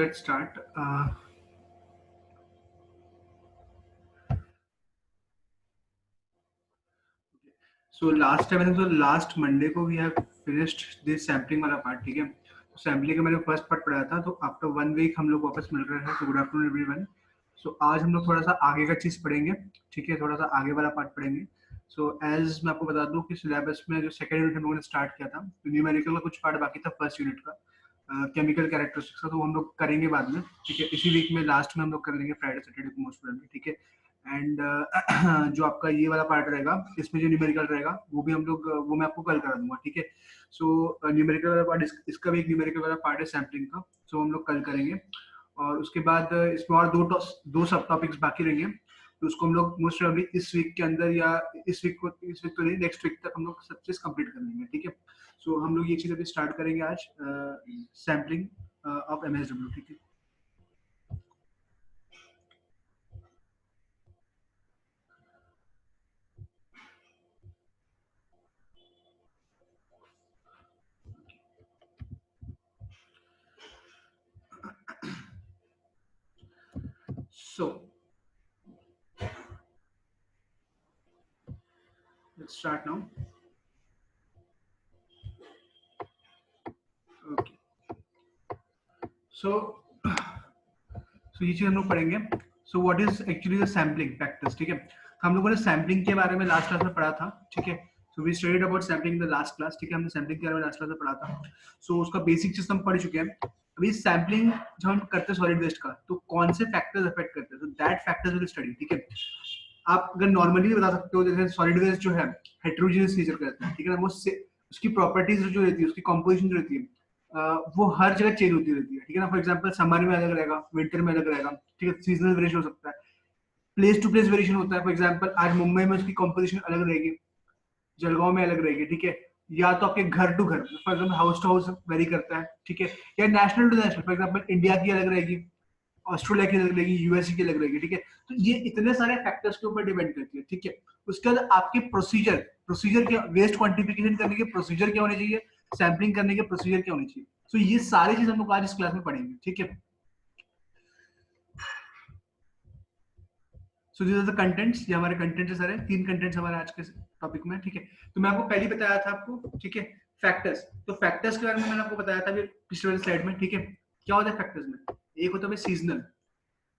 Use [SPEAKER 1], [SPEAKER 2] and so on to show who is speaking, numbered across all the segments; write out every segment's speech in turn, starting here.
[SPEAKER 1] let's start. So last time, I think so last Monday को we have finished this sampling वाला part, ठीक है? Sampling का मैंने फर्स्ट पार्ट पढ़ाया था, तो आफ्टर 1 वीक हम लोग वापस मिल रहे हैं. तो गुड आफ्टरनून एवरीवन. सो आज हम लोग थोड़ा सा आगे का चीज पढ़ेंगे, ठीक है? थोड़ा सा आगे वाला पार्ट पढ़ेंगे. सो एज मैं आपको बता दूं कि सिलेबस में जो सेकंड यूनिट हम लोगों ने स्टार्ट किया था, तो न्यूमेरिकल का कुछ पार्ट बाकी था फर्स्ट यूनिट का, केमिकल कैरेक्टरिस्टिक्स का, तो हम लोग करेंगे बाद में, ठीक है? इसी वीक में लास्ट में हम लोग कर लेंगे, फ्राइडे सैटरडे को मोस्ट प्रोबेबली, ठीक है? एंड जो आपका ये वाला पार्ट रहेगा, इसमें जो न्यूमेरिकल रहेगा वो भी हम लोग वो मैं आपको कल करा दूंगा, ठीक है? सो न्यूमेरिकल वाला पार्ट, इसका भी एक न्यूमेरिकल वाला पार्ट है सैम्पलिंग का, सो हम लोग कल करेंगे. और उसके बाद इसमें और दो सब टॉपिक्स बाकी रहेंगे, तो उसको हम लोग मोस्ट प्रोबेबली इस वीक के अंदर, या इस वीक तो नहीं, नेक्स्ट वीक तक हम लोग सब चीज कंप्लीट कर लेंगे, ठीक है? सो हम लोग ये चीज अभी स्टार्ट करेंगे आज, सैम्पलिंग ऑफ एमएसडब्ल्यू, ठीक है? So let's start now. Okay. So ये चीज हम लोग पढ़ेंगे. So what is actually the sampling factors, ठीक है? तो हम लोगों ने सैम्पलिंग के बारे में लास्ट क्लास में पढ़ा था, ठीक है? So we studied about sampling the last class, ठीक है? हमने सैम्पलिंग के बारे में लास्ट क्लास में पढ़ा था. सो उसका बेसिक चीज हम पढ़ चुके हैं. अभी सैम्पलिंग जब हम करते हैं सॉलिड वेस्ट का, तो कौन से फैक्टर्स अफेक्ट करते हैं, तो दैट फैक्टर्स विल स्टडी, ठीक है? आप अगर नॉर्मली बता सकते हो, जैसे सॉलिड वेस्ट जो है हेटेरोजेनियस नेचर का रहता है, ठीक है ना? वो उसकी प्रॉपर्टीज जो रहती है, उसकी कंपोजिशन जो रहती है, वो हर जगह चेंज होती रहती है, ठीक है ना? फॉर एग्जांपल समर में अलग रहेगा, विंटर में अलग रहेगा, ठीक है? सीजनल वेरिएशन हो सकता है, प्लेस टू प्लेस वेरिएशन होता है. फॉर एग्जांपल आज मुंबई में उसकी कंपोजिशन अलग रहेगी, जलगांव में अलग रहेगी, ठीक है? या तो आपके घर टू घर, for example house to house vary करता है, ठीक है? या national to national, for example India की अलग रहेगी, ऑस्ट्रेलिया की अलग रहेगी, यूएसए की अलग रहेगी, ठीक है? तो ये इतने सारे फैक्टर्स के ऊपर डिपेंड करती है, ठीक है? उसके बाद आपके प्रोसीजर प्रोसीजर के, वेस्ट क्वांटिफिकेशन करने के प्रोसीजर क्या होने चाहिए, सैम्पलिंग करने के प्रोसीजर क्या होने चाहिए. तो ये सारी चीज हम लोग आज इस क्लास में पढ़ेंगे, ठीक है? So this are the contents. ये हमारे कंटेंट्स सारे, 3 कंटेंट्स हमारे आज के टॉपिक में, ठीक है? तो मैं आपको पहले बताया था आपको, ठीक है, फैक्टर्स. तो फैक्टर्स के बारे में मैंने आपको बताया था पिछले वाली स्लाइड में, ठीक है? क्या होता है फैक्टर्स में? एक होता है सीजनल.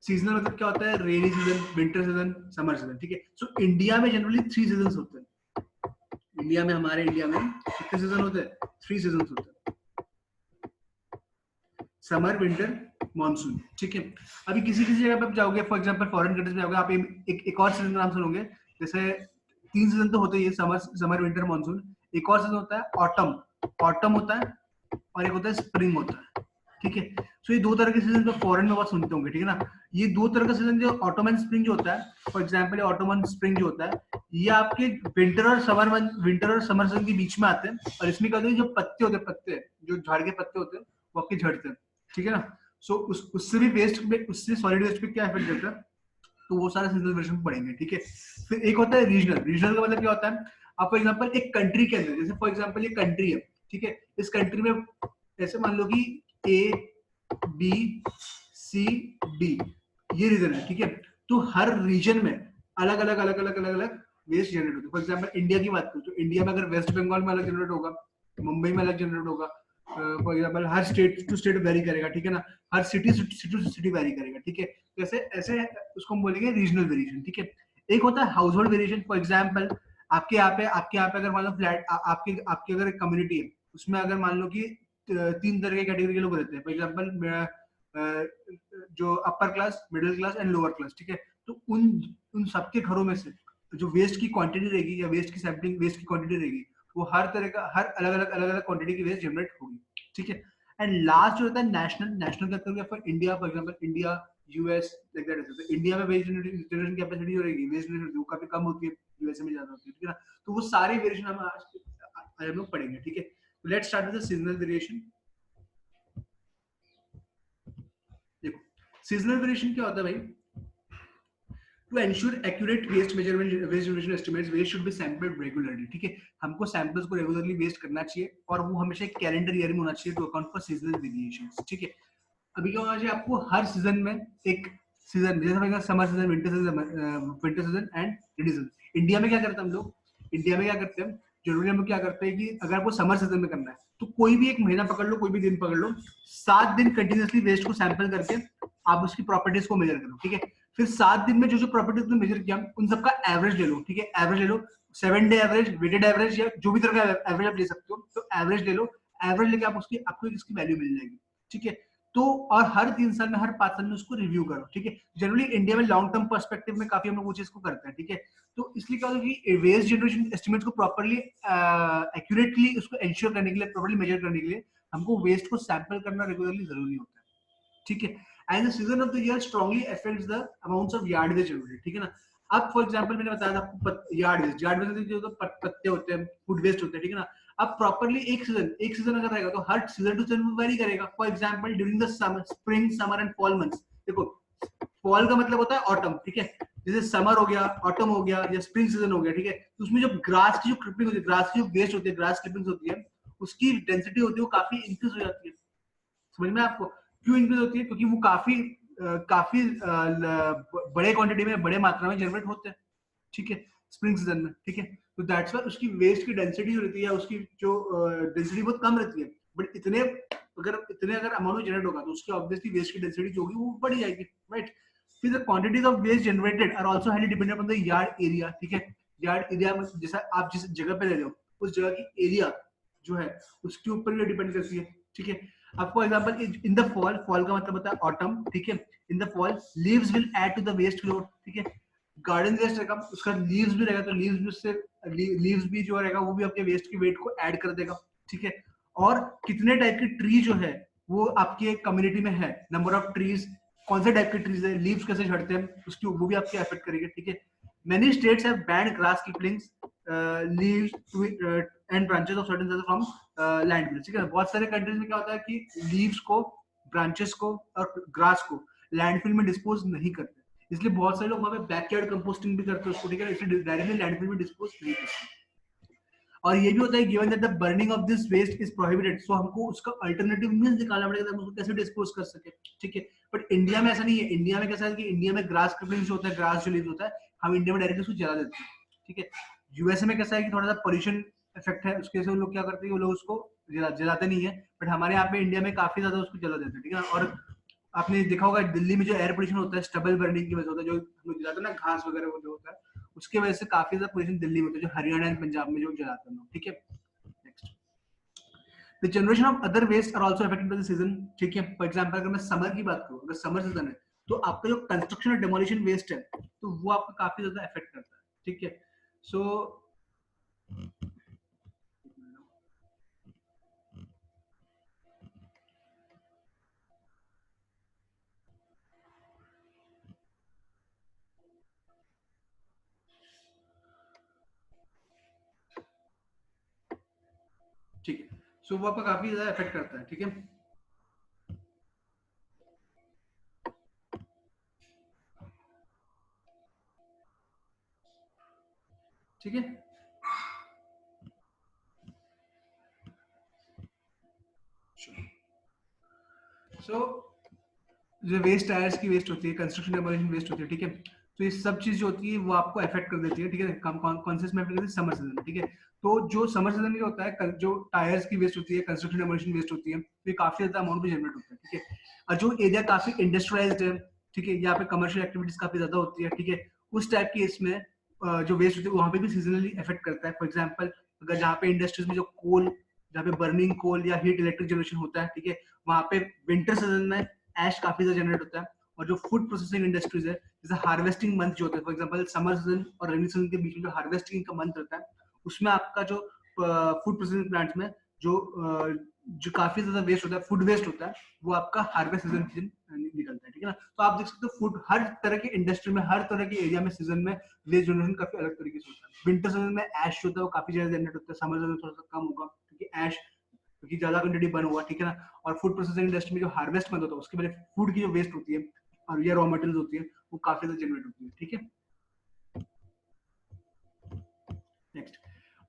[SPEAKER 1] सीजनल मतलब क्या होता है? Rainy season, winter season, summer season, ठीक है? सो इंडिया में जनरली 3 सीजन होते हैं. इंडिया में, हमारे इंडिया में कितने सीजन होते हैं? 3 सीजन होते हैं, समर, विंटर, मानसून, ठीक है? अभी किसी किसी जगह पे आप जाओगे, फॉर एग्जांपल फॉरेन कंट्रीज में जाओगे, आप एक और सीजन का नाम सुनोगे. जैसे 3 सीजन तो होते ही है, समर विंटर मानसून. एक और सीजन होता है ऑटम. ऑटम होता है, और एक होता है स्प्रिंग होता है, ठीक है? सो ये दो तरह के सीजन तो फॉरेन में बहुत सुनते होंगे, ठीक है ना? ये दो तरह का सीजन, जो ऑटम एंड स्प्रिंग जो होता है, for example autumn and spring जो होता है, ये आपके विंटर और समर सीजन के बीच में आते हैं. और इसमें क्या होता है, जो पत्ते होते हैं, पत्ते जो झाड़ के पत्ते होते हैं, वो आपके झड़ते हैं, ठीक है ना? सो उससे भी वेस्ट पे, उससे सॉलिड वेस्ट पे क्या इफेक्ट करता है, तो वो सारे सीजनल वेरिएशन पढ़ेंगे, ठीक है? फिर एक होता है रीजनल. रीजनल का मतलब क्या होता है? आप फॉर एग्जांपल एक कंट्री के अंदर, जैसे फॉर एग्जांपल ये कंट्री है, ठीक है? इस कंट्री में ऐसे मान लो कि ए बी सी डी, ये रीजन है, ठीक है? तो हर रीजन में अलग अलग अलग अलग अलग अलग वेस्ट जनरेट होते हैं. फॉर एग्जांपल इंडिया की बात करूं, तो इंडिया में अगर वेस्ट बंगाल में अलग जनरेट होगा, मुंबई में अलग जनरेट होगा, फॉर एग्जांपल हर स्टेट टू स्टेट वेरी करेगा, ठीक है ना? हर सिटी टू सिटी वेरी करेगा, ठीक है? जैसे ऐसे उसको हम बोलेंगे रीजनल वेरिएशन, ठीक है? एक होता है house hold variation. For example आपके यहाँ पे अगर मान लो फ्लैट, आपकी आपकी अगर कम्युनिटी है, उसमें अगर मान लो कि 3 तरह के कैटेगरी के लोग रहते हैं. फॉर एग्जांपल जो upper class, middle class and lower class, ठीक है? तो उन उन सबके घरों में से जो वेस्ट की क्वांटिटी रहेगी, या वेस्ट की सैम्पलिंग, वेस्ट की क्वांटिटी रहेगी, वो हर तरह का, हर अलग अलग क्वांटिटी की वेस्ट जनरेट होगी, ठीक है? एंड लास्ट जो होता है नेशनल. नेशनल का मतलब for India, for example India, US, like that. तो इंडिया में वेस्ट जनरेशन कैपेसिटी जो रहेगी, वेस्ट जनरेशन वो काफी कम होती है, यूएसए में ज्यादा होती है, ठीक है ना? तो वो सारे वेरिएशन हम आज हम लोग पढ़ेंगे, ठीक है? Let's start with the seasonal variation. देखो, सीजनल वेरिएशन क्या होता है भाई? To ensure accurate waste measurement, waste generation estimates, waste should be sampled regularly, ठीक है? हमको सैंपल्स को रेगुलरली वेस्ट करना चाहिए, और वो हमेशा एक कैलेंडर ईयर में होना चाहिए, to account for seasonal variations, ठीक है? अभी क्या होना चाहिए आपको, हर सीजन में एक सीजन, जैसे summer season, winter season and rainy season. India में क्या करते हैं हम लोग, इंडिया में क्या करते हैं, जनरली हम लोग क्या करते हैं कि अगर आपको समर सीजन में करना है तो कोई भी एक महीना पकड़ लो, कोई भी दिन पकड़ लो, 7 दिन कंटिन्यूसली वेस्ट को सैंपल करके आप उसकी प्रॉपर्टीज को मेजर करो, ठीक है। फिर 7 दिन में जो जो प्रॉपर्टीज ने मेजर किया उन सबका एवरेज ले लो, ठीक है, एवरेज ले लो, 7 डे एवरेज, वेटेड एवरेज, या जो भी तरह का एवरेज आप ले सकते हो, तो एवरेज ले लो, एवरेज लेके आप उसकी आपको इसकी वैल्यू मिल जाएगी, ठीक है। तो और हर 3 साल में, हर 5 साल में उसको रिव्यू करो, ठीक है। जनरली इंडिया में लॉन्ग टर्म पर्सपेक्टिव में काफी हम लोग वो चीज को करते हैं, ठीक है। तो इसलिए क्या होता है कि वेस्ट जनरेशन एस्टिमेट्स को प्रॉपर्ली एक्यूरेटली उसको एंश्योर करने के लिए, प्रॉपर्ली मेजर करने के लिए हमको वेस्ट को सैंपल करना रेगुलरली जरूरी होता है, ठीक है। And the season of the year strongly affects the amounts of yard waste generated, ठीक है ना। अब फॉर एग्जांपल मैंने बताया था आपको यार्ड वेस्ट जो तो पत्ते होते हैं, फूड वेस्ट होते हैं, ठीक है ना। अब प्रॉपर्ली एक सीजन अगर रहेगा तो हर सीजन टू सीजन वेरी करेगा। For example during the summer, spring, summer and fall months, देखो फॉल का मतलब होता है ऑटम, ठीक है। जैसे समर हो गया, ऑटम हो गया, या स्प्रिंग सीजन हो गया, ठीक है। तो उसमें जो ग्रास की जो क्लिपिंग होती है, ग्रास की जो वेस्ट होती है, ग्रास क्लिपिंग्स होती है, उसकी डेंसिटी होती है वो काफी इंक्रीज हो जाती है। समझ में आपको क्यों इंक्रीज होती है? क्योंकि वो काफी बड़े क्वांटिटी में, बड़े मात्रा में जनरेट होते हैं, ठीक है, स्प्रिंग सीजन में, ठीक है। तो दैट्स व्हाई उसकी वेस्ट की डेंसिटी जो रहती है, उसकी जो डेंसिटी बहुत कम रहती है, बट इतने अगर अमाउंट में जनरेट होगा तो उसकी ऑब्वियसली वेस्ट की डेंसिटी जो होगी वो बढ़ जाएगी, राइट। फिर the quantities of waste generated are also highly dependent on the yard area, ठीक है। यार्ड एरिया में जैसा आप जिस जगह पे रह रहे हो, उस जगह की एरिया जो है उसके ऊपर भी डिपेंड करती है, ठीक है। आपको example, in the fall, fall का मतलब होता है ऑटम, ठीक है। In the fall leaves will add to the waste load, ठीक है। गार्डन वेस्ट रहेगा, उसका लीव्स भी रहेगा, तो लीव्स भी उससे लीव्स भी जो रहेगा वो भी आपके वेस्ट की वेट को ऐड कर देगा, ठीक है। और कितने टाइप की ट्री जो है वो आपके कम्युनिटी में है, नंबर ऑफ ट्रीज, कौन से टाइप के ट्रीज है, लीव्स कैसे झड़ते हैं उसकी, वो भी आपके अफेक्ट करेंगे, ठीक है। Many states have banned grass clippings, leaves and branches of certain from landfill, ठीक है। बहुत सारे कंट्रीज में क्या होता है कि लीव्स को, ब्रांचेस को और ग्रास को लैंडफिल में डिस्पोज नहीं करते, इसलिए बहुत सारे लोग वहां पे बैकयार्ड कंपोस्टिंग भी करते हैं उसको, ठीक है, इसलिए डायरेक्टली लैंडफिल में डिस्पोज नहीं करते। और ये भी होता है given that the burning of this waste is prohibited, so हमको उसका अल्टरनेटिव मींस निकालना पड़ेगा हम उसको कैसे डिस्पोज कर सके, ठीक है। बट इंडिया में ऐसा नहीं है। इंडिया में कैसा है कि इंडिया में ग्रास क्लिपिंग्स होता है, ग्रास जो लीव्स होता है, हम इंडिया में डायरेक्टली उसको जला देते हैं, ठीक है। यूएसए में कैसा है कि थोड़ा सा पोल्यूशन इफेक्ट है, उसके वजह से लोग क्या करते हैं, वो लोग उसको जलाते नहीं है, बट हमारे यहाँ पे इंडिया में काफी ज्यादा उसको जला देते हैं, ठीक है। और आपने देखा होगा दिल्ली में जो एयर पोल्यूशन होता है स्टबल बर्निंग की वजह से होता है, जो हम लोग जलाते हैं ना घास वगैरह वो जो होता है, उसके वजह से काफी ज्यादा पोल्यूशन दिल्ली में होता है, जो हरियाणा एंड पंजाब में जो जलाते हैं लोग, ठीक है। Next, the generation of other waste are also affected by the season, ठीक है। फॉर एग्जांपल अगर मैं समर की बात करूं, अगर समर सीजन है तो आपका जो कंस्ट्रक्शन और डेमोलिशन वेस्ट है तो वो आपको काफी ज्यादा अफेक्ट करता है, ठीक है। सो ठीक है, सो वो आपका काफी ज्यादा अफेक्ट करता है, ठीक है। ठीक है, सो जो वेस्ट टायर्स की वेस्ट होती है, कंस्ट्रक्शन डेमोलिशन वेस्ट होती है, ठीक है। तो ये सब चीज जो होती है वो आपको अफेक्ट कर देती है, ठीक है। कौन से इसमें अफेक्ट करती है? समर सीजन में, ठीक है। तो जो समर सीजन में होता है, जो टायर्स की वेस्ट होती है, कंस्ट्रक्शन डेमोलिशन वेस्ट होती है, तो ये काफी ज्यादा अमाउंट में जनरेट होता है, ठीक है। और जो एरिया काफी इंडस्ट्रियलाइज्ड है, ठीक है, यहाँ पे कमर्शियल एक्टिविटीज काफी ज्यादा होती है, ठीक है, उस टाइप की इसमें जो वेस्ट होती है वहां पे भी सीजनली इफेक्ट करता है। फॉर एग्जाम्पल अगर जहाँ पे इंडस्ट्रीज में जो कोल, जहाँ पे बर्निंग कोल या हीट इलेक्ट्रिक जनरेशन होता है, ठीक है, वहां पे विंटर सीजन में एश काफी ज्यादा जनरेट होता है। और जो फूड प्रोसेसिंग इंडस्ट्रीज है, जैसे हार्वेस्टिंग मंथ जो होता है, फॉर एग्जांपल समर सीजन और रेनी सीजन के बीच में जो हार्वेस्टिंग का मंथ रहता है, उसमें आपका जो फूड प्रोसेसिंग प्लांट्स में जो जो काफी ज्यादा वेस्ट होता है, फूड वेस्ट होता है, वो आपका हार्वेस्ट सीजन निकलता है, ठीक है ना। तो आप देख सकते हो फूड, हर तरह की इंडस्ट्री में, हर तरह के एरिया में सीजन में वेस्ट जनरेशन काफी अलग तरीके से होता है। विंटर सीजन में एश होता है वो काफी ज्यादा जनरेट होता है, समर सीजन में थोड़ा सा कम होगा क्योंकि एश, क्योंकि ज्यादा क्वांटिटी बर्न हुआ, ठीक है ना। और फूड प्रोसेसिंग इंडस्ट्री में जो हार्वेस्ट मंथ होता है उसके पहले फूड की जो वेस्ट होती है और या रॉ मटेरियल होती है वो काफी ज्यादा जनरेट होती है, ठीक है। नेक्स्ट,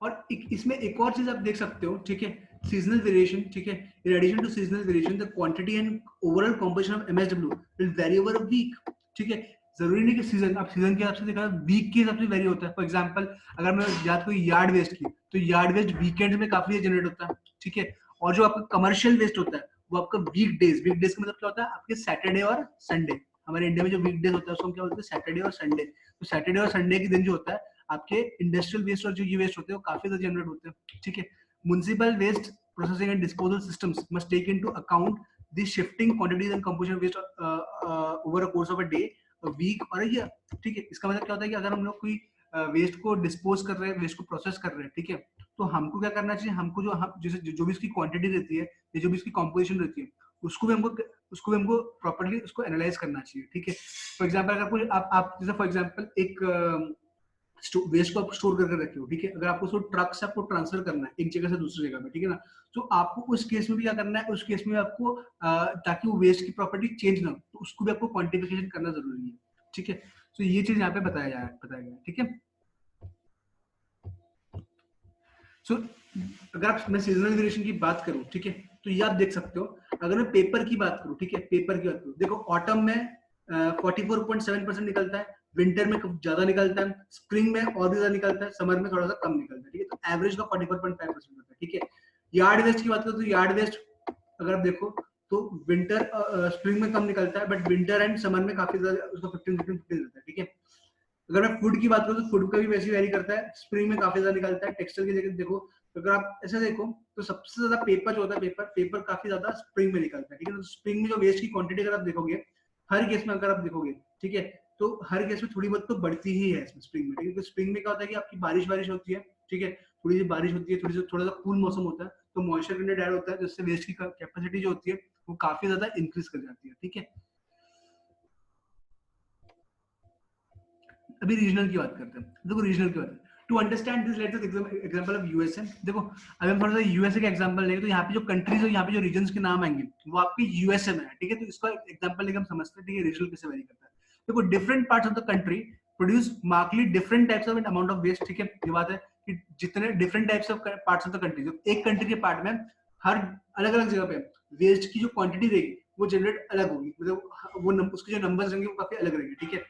[SPEAKER 1] और इसमें एक और चीज आप देख सकते हो, ठीक है। seasonal variation, ठीक है, in addition to seasonal variation, the quantity and overall composition of MSW will vary over a week, ठीक है. जरूरी नहीं कि सीजन, अब सीजन के हिसाब से देखा वीक के हिसाब से वेरी होता है. फॉर एग्जांपल अगर मैं याद कोई यार्ड वेस्ट की, तो यार्ड वेस्ट वीकेंड में काफी जनरेट होता है, ठीक है. और जो आपका कमर्शियल वेस्ट होता है वो आपका वीकडेज का मतलब क्या होता है, आपके सैटरडे और संडे. हमारे इंडिया में जो वीकडेज होता है उसको क्या बोलते हैं, सैटरडे और संडे. तो सैटरडे और संडे के दिन जो होता है आपके इंडस्ट्रियल वेस्ट और जो ये वेस्ट होते हैं वो काफी ज्यादा जनरेट होते हैं, ठीक है. Municipal waste processing and disposal systems must take into account the shifting quantities and composition waste over a course of a day, week और ईयर, ठीक है. इसका मतलब क्या होता है कि अगर हम लोग कोई वेस्ट को डिस्पोज कर रहे हैं, वेस्ट को प्रोसेस कर रहे हैं, ठीक है, तो हमको क्या करना चाहिए, हमको जो भी इसकी क्वांटिटी रहती है या जो भी इसकी कॉम्पोजिशन रहती है उसको भी हमको प्रॉपर्ली उसको एनालाइज करना चाहिए, ठीक है. फॉर एग्जांपल अगर कोई आप जैसे फॉर एग्जांपल एक वेस्ट को आप स्टोर करके रखे हो, ठीक है. अगर आपको उसको ट्रक से आपको ट्रांसफर करना है एक जगह से दूसरी जगह में, ठीक है ना, तो आपको उस केस में भी क्या करना है, उस केस में आपको ताकि वो वेस्ट की प्रॉपर्टी चेंज ना हो, तो उसको भी आपको क्वांटिफिकेशन करना जरूरी है, ठीक है. तो ये चीज यहाँ पे बताया गया, ठीक है. सो अगर आप मैं सीजनल वेरिएशन की बात करूं, ठीक है, तो ये आप देख सकते हो. अगर मैं पेपर की बात करूं, ठीक है, पेपर की बात करूं, देखो ऑटम में 44.7% निकलता है, विंटर में ज्यादा निकलता है, स्प्रिंग में और भी ज्यादा निकलता है, समर में थोड़ा सा कम निकलता है, ठीक है. तो एवरेज का 44.5% होता है, ठीक है. यार्ड वेस्ट की बात करूं तो यार्ड वेस्ट अगर आप देखो तो विंटर स्प्रिंग में कम निकलता है, बट विंटर एंड समर में काफी ज्यादा उसका 15 रहता है, ठीक है. अगर मैं फूड की बात करूं तो फूड का भी वैसे वेरी करता है, स्प्रिंग में काफी ज्यादा निकलता है. टेक्सटाइल की जगह देखो, अगर आप ऐसे देखो तो सबसे ज्यादा पेपर जो होता है, पेपर काफी ज्यादा स्प्रिंग में निकलता है, ठीक है. तो स्प्रिंग में जो वेस्ट की क्वांटिटी अगर आप देखोगे, हर केस में अगर आप देखोगे, ठीक है, तो हर केस में थोड़ी बहुत तो बढ़ती ही है इसमें स्प्रिंग में, ठीक है. तो स्प्रिंग में क्या होता है कि आपकी बारिश होती है, ठीक है, थोड़ी सी बारिश होती है, थोड़ा सा कूल मौसम होता है, तो मॉइस्चर कंटेंट ऐड होता है, जिससे वेस्ट की कैपेसिटी जो होती है वो काफी ज्यादा इंक्रीज कर जाती है, ठीक है. अभी रीजनल की बात करते हैं. देखो रीजनल की बात, to understand this let's example of USA. देखो अगर हम थोड़ा सा यूएसए का एग्जांपल लेंगे तो यहाँ पे जो कंट्रीज और यहाँ पे जो रीजन्स के नाम आएंगे वो आपके यूएसए में है, ठीक है. तो इसका एग्जांपल लेके हम समझते हैं, ठीक है, रीजनल कैसे वेरी करता है. देखो different parts of the country produce markedly different types of amount of waste, ठीक है. ये बात है कि जितने different types of parts of the country, एक कंट्री के पार्ट में हर अलग अलग जगह पे वेस्ट की जो क्वांटिटी रहेगी वो जनरेट अलग होगी, मतलब वो उसके जो नंबर्स रहेंगे वो काफी अलग रहेंगे, ठीक है.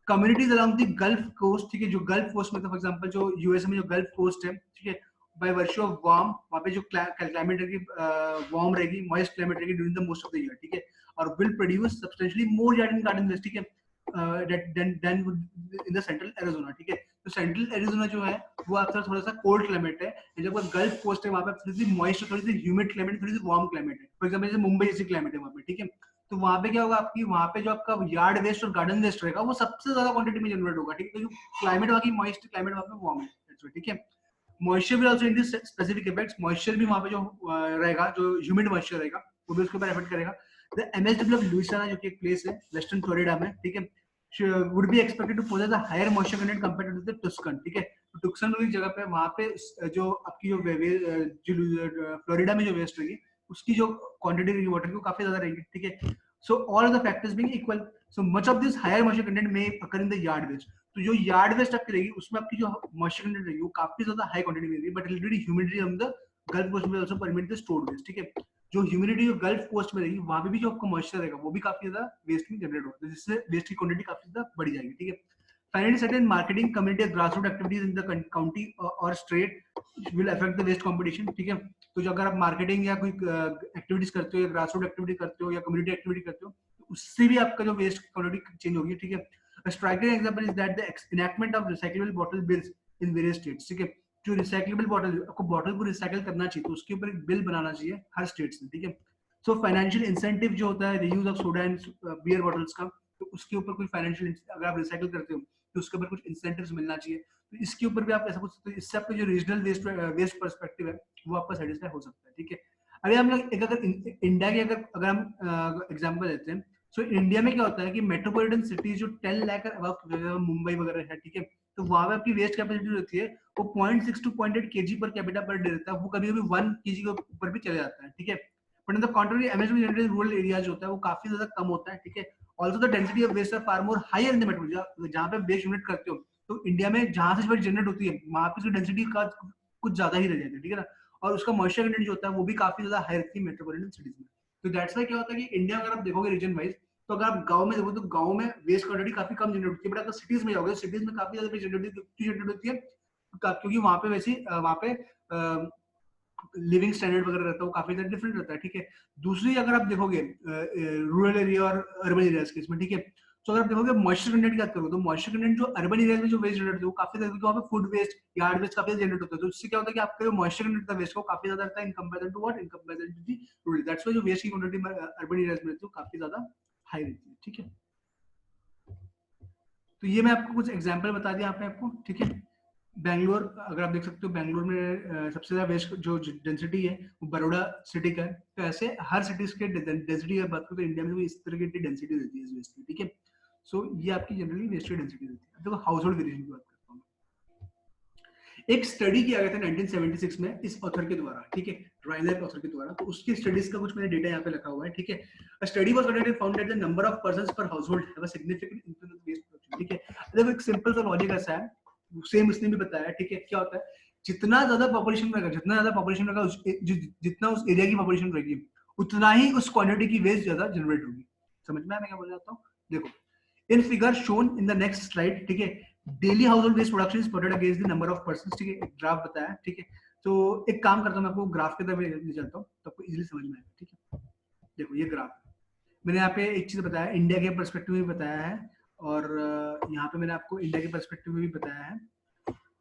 [SPEAKER 1] Communities around the gulf Coast, ठीक है, जो गल्फ कोस्ट में, फॉर एग्जांपल जो यूएसए में जो गल्फ कोस्ट है, ठीक है, बाय वर्च्यू ऑफ वार्म, वहां पे जो क्लाइमेट रहेगी वार्म रहेगी, मॉइस्ट क्लाइमेट रहेगी during the most of the year, ठीक है, और will produce substantially more yard in garden waste, ठीक है, then in the central Arizona, ठीक है. तो सेंट्रल एरिजोना जो है वो आपका थोड़ा सा कोल्ड क्लाइमेट है, जब गल्फ कोस्ट है वहां पे थोड़ी सी मॉइस्ट, थोड़ी सी ह्यूमिड क्लाइमेट, थोड़ी सी वार्म क्लाइमेट है. फॉर एग्जांपल जैसे मुंबई जैसी क्लाइमेट है वहां पे, ठीक है. तो वहां पे क्या होगा, आपकी वहां पे जो आपका यार्ड वेस्ट और गार्डन वेस्ट रहेगा वो सबसे ज्यादा क्वांटिटी में जनरेट होगा, ठीक है. तो जो क्लाइमेट वहां की मॉइस्ट क्लाइमेट वहां पे वार्म है, ठीक है. मॉइस्चर भी also in this specific effects, moisture भी वहां पे जो रहेगा, जो ह्यूमिड मॉइस्चर रहेगा वो भी उसके ऊपर इफेक्ट करेगा. द एमएसडब्ल्यू ऑफ लुइसियाना जो कि एक प्लेस है वेस्टर्न फ्लोरिडा में, ठीक है, would be expected to possess a higher moisture content compared to the Tucson, ठीक है. तो टुक्सन वाली जगह पे वहां पे जो आपकी जो फ्लोरिडा में जो वेस्ट रहेगी उसकी जो क्वांटिटी रहेगी वाटर की वो काफी ज्यादा रहेगी, ठीक है. So all of the factors being equal, so much of this higher moisture content में occur in the yard waste. तो जो यार्ड वेस्ट आपकी रहेगी उसमें आपकी जो मॉइस्चर कंटेंट रहेगी वो काफी ज्यादा हाई क्वांटिटी में रहेगी, but little humidity on the gulf coast में also permit the stored waste, ठीक है. जो ह्यूमिडिटी जो गल्फ कोस्ट में रहेगी वहां पे भी जो आपका मॉइस्चर रहेगा वो भी काफी ज्यादा वेस्ट में जनरेट होगा, जिससे वेस्ट की क्वांटिटी काफी ज्यादा बढ़ जाएगी, ठीक है. Finally, certain marketing community grassroots activities in the county or state will affect the waste competition, ठीक है. तो जो अगर आप मार्केटिंग या कोई एक्टिविटीज करते हो या ग्रासरूट एक्टिविटी करते हो या कम्युनिटी एक्टिविटी करते हो तो उससे भी आपका जो वेस्ट क्वालिटी चेंज होगी, ठीक है. A striking example is that the enactment of recyclable bottle bills in various states, ठीक है. जो रिसाइक्लेबल बॉटल, आपको बॉटल को रिसाइकिल करना चाहिए तो उसके ऊपर एक बिल बनाना चाहिए हर स्टेट्स में, ठीक है. सो फाइनेंशियल इंसेंटिव जो होता है reuse of soda and beer bottles का, तो उसके ऊपर कोई फाइनेंशियल, अगर आप रिसाइकिल करते हो तो उसके ऊपर कुछ इंसेंटिव्स मिलना चाहिए. तो इसके ऊपर भी आप ऐसा कुछ, तो इससे आपका जो रीजनल वेस्ट पर्सपेक्टिव है वो आपका सेटिस्फाई हो सकता है, ठीक है. अभी हम लोग एक अगर इंडिया की अगर हम एग्जांपल लेते हैं, सो इंडिया में क्या होता है कि मेट्रोपॉलिटन सिटीज जो 10 लाख अबव मुंबई वगैरह है, ठीक है, तो वहां पे आपकी वेस्ट कैपेसिटी रहती है वो 0.6 to 0.8 KG per capita per day रहता है, वो कभी कभी 1 केजी के ऊपर भी चले जाता है, ठीक है. But in the contrary MSW generated rural areas होता है वो काफी ज्यादा कम होता है, ठीक है. Also the density of waste are far more higher in the metro, जहाँ पे वेस्ट जनरेट करते हो तो इंडिया में जहां से वेस्ट जनरेट होती है वहां पे डेंसिटी का कुछ ज्यादा ही रह जाता है, ठीक है ना. और उसका मॉइस्चर कंटेंट जो होता है वो भी काफी ज्यादा हाई रहती है मेट्रोपॉलिटन सिटीज में। तो दैट्स वाई क्या होता है कि इंडिया अगर आप देखोगे रीजन वाइज, तो अगर आप गांव में देखो तो गांव में वेस्ट क्वांटिटी काफी कम जनरेट होती है, बट अगर सिटीज में जाओगे सिटीज में काफी ज्यादा वेस्ट जनरेट होती है, क्योंकि वहां पे वैसी वहां पे लिविंग स्टैंडर्ड वगैरह रहता है वो काफी ज्यादा डिफरेंट रहता है, ठीक है। दूसरी अगर आप देखोगे रूरल एरिया और अर्बन एरियाज के इसमें, ठीक है, तो अगर आप देखोगे मॉइस्चर कंटेंट की बात करो तो मॉइस्चर कंटेंट जो अर्बन एरियाज में जो वेस्ट जनरेट होता है वो काफी ज्यादा, क्योंकि वहाँ पे फूड वेस्ट, यार्ड वेस्ट काफी जनरेट होता है, तो इससे क्या होता है कि आपका जो मॉइस्चर कंटेंट था वेस्ट को काफी ज्यादा रहता है in comparison to what, in comparison to the rural. That's why जो वेस्ट की क्वांटिटी अर्बन एरियाज में रहती है काफी ज्यादा हाई रहती है, ठीक है। तो ये मैं आपको कुछ एग्जांपल बता दिया आपने आपको, ठीक है। बैंगलोर अगर आप देख सकते हो, बैंगलोर में सबसे ज्यादा वेस्ट जो डेंसिटी है वो बड़ौदा सिटी का है। तो ऐसे हर सिटीज के डेंसिटी की बात करो तो इंडिया में भी इस तरह की डेंसिटी रहती है वेस्ट की, ठीक है। सो ये आपकी जनरली वेस्ट की डेंसिटी रहती है। देखो हाउस होल्ड वेरिएशन की बात करता हूँ, एक स्टडी किया गया था 1976 में इस ऑथर के द्वारा, ठीक है, राइनर ऑथर के द्वारा। तो उसकी स्टडीज का कुछ मैंने डेटा यहाँ पे लिखा हुआ है, ठीक है। A study was conducted found that the number of persons per household have a significant influence on waste production, ठीक है। देखो एक सिंपल सा लॉजिक ऐसा है, सेम उसने भी बताया, ठीक है। क्या होता है, जितना ज्यादा पॉपुलेशन रहेगा, जितना ज्यादा पॉपुलेशन रहेगा, जितना उस एरिया की पॉपुलेशन रहेगी, उतना ही उस क्वांटिटी की वेस्ट ज्यादा जनरेट होगी। समझ में मैं क्या बोल रहा हूँ? देखो in figure shown in the next slide, ठीक है, daily household waste production is plotted against the number of persons, ठीक है, एक ग्राफ बताया, ठीक है। तो एक काम करता हूँ मैं आपको ग्राफ के तरफ ले चलता हूँ तो आपको इजीली समझ में आएगा, ठीक है। देखो ये ग्राफ मैंने यहाँ पे एक चीज बताया, इंडिया के पर्सपेक्टिव में बताया है, और यहाँ पे मैंने आपको इंडिया के पर्सपेक्टिव में भी बताया है।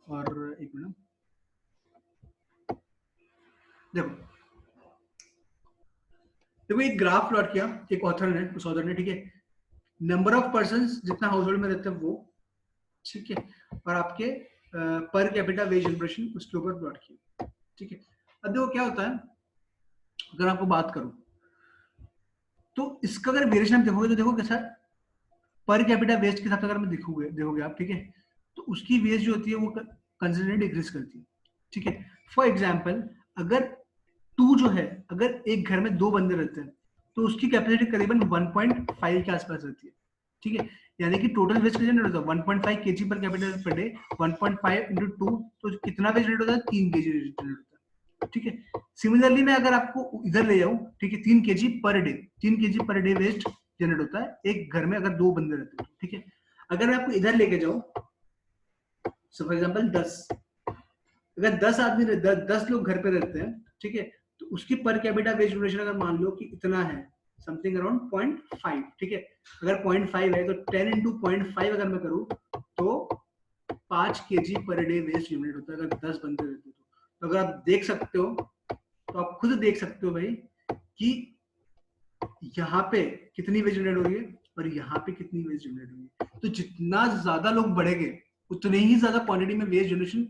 [SPEAKER 1] और एक मिनट देखो, देखो एक ग्राफ प्लॉट किया एक ऑथर ने, उस ऑथर ने, ठीक है, नंबर ऑफ पर्संस जितना हाउस होल्ड में रहते हैं वो, ठीक है, और आपके पर कैपिटा वेज जनरेशन उसके ऊपर प्लॉट किया, ठीक है। अब देखो क्या होता है, अगर आपको बात करूं तो इसका अगर वेरिएशन आप देखोगे तो देखो कैसा पर कैपिटा वेस्ट के साथ अगर मैं देखोगे आप, ठीक है, तो उसकी वेस्ट जो होती है वो कंसिडरेबली डिक्रीज करती है, ठीक है। फॉर एग्जांपल अगर टू जो है, अगर एक घर में दो बंदे रहते हैं तो उसकी कैपेसिटी करीबन 1.5 के आसपास रहती है, ठीक है। यानी कि टोटल वेस्ट जनरेट होता है 1.5 KG per capita per day, 1.5 into 2 तो कितना वेस्ट जनरेट होता है, 3 केजी जनरेट होता है, ठीक है। सिमिलरली मैं अगर आपको इधर ले जाऊं, ठीक है, 3 KG per day, 3 KG per day waste generate होता है एक घर में अगर दो बंदे रहते हैं, ठीक है। अगर मैं आपको इधर लेके जाऊं, सो फॉर एग्जांपल 10, अगर 10 आदमी 10 लोग घर पे रहते हैं, ठीक है, तो उसकी पर कैपिटा वेज जनरेशन अगर मान लो कि इतना है, समथिंग अराउंड 0.5, ठीक है। अगर 0.5 है तो 10 इंटू 0.5 अगर मैं करूं तो 5 KG per day waste generate होता है अगर 10 बंदे रहते हैं तो अगर आप देख सकते हो, तो आप खुद देख सकते हो भाई कि यहाँ पे कितनी वेस्ट जनरेट हो रही है और यहाँ पे कितनी वेस्ट जनरेट हो रही है। तो जितना ज्यादा लोग बढ़ेंगे उतने ही ज्यादा क्वांटिटी में वेस्ट जनरेशन